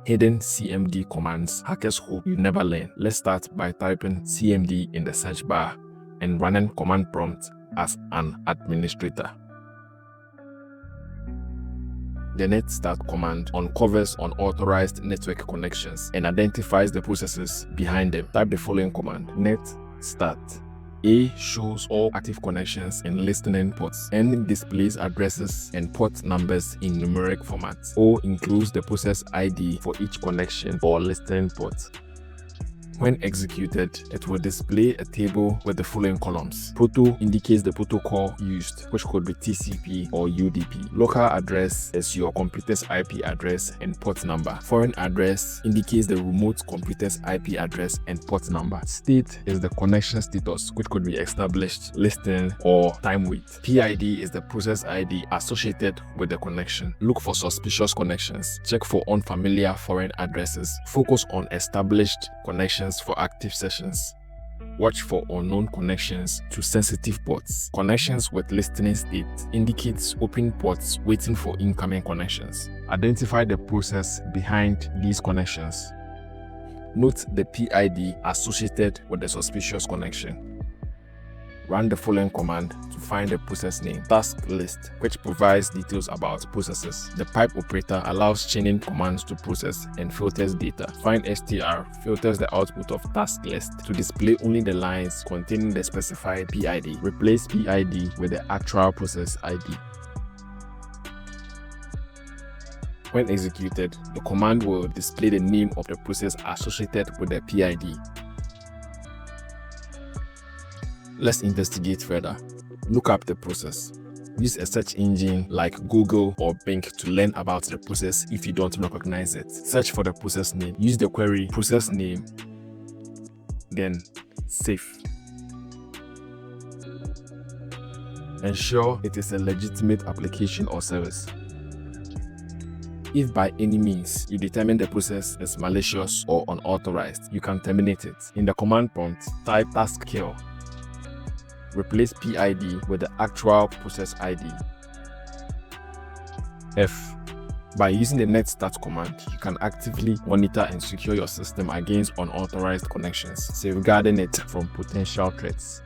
Hidden CMD commands hackers hope you never learn. Let's start by typing CMD in the search bar and running command prompt as an administrator. The netstat command uncovers unauthorized network connections and identifies the processes behind them. Type the following command: netstat. A shows all active connections and listening ports. N displays addresses and port numbers in numeric format. O includes the process ID for each connection or listening port. When executed, it will display a table with the following columns. Proto indicates the protocol used, which could be TCP or UDP. Local address is your computer's IP address and port number. Foreign address indicates the remote computer's IP address and port number. State is the connection status, which could be established, listening, or time wait. PID is the process ID associated with the connection. Look for suspicious connections. Check for unfamiliar foreign addresses. Focus on established connections for active sessions. Watch for unknown connections to sensitive ports. Connections with listening state indicates open ports waiting for incoming connections. Identify the process behind these connections. Note the PID associated with the suspicious connection. Run the following command to find the process name. Task list, which provides details about processes. The pipe operator allows chaining commands to process and filters data. Find str filters the output of task list to display only the lines containing the specified PID. Replace PID with the actual process ID. When executed, the command will display the name of the process associated with the PID. Let's investigate further. Look up the process. Use a search engine like Google or Bing to learn about the process if you don't recognize it. Search for the process name. Use the query process name, then save. Ensure it is a legitimate application or service. If by any means you determine the process is malicious or unauthorized, you can terminate it. In the command prompt, type task kill. Replace PID with the actual process ID. F. By using the netstat command, you can actively monitor and secure your system against unauthorized connections, safeguarding it from potential threats.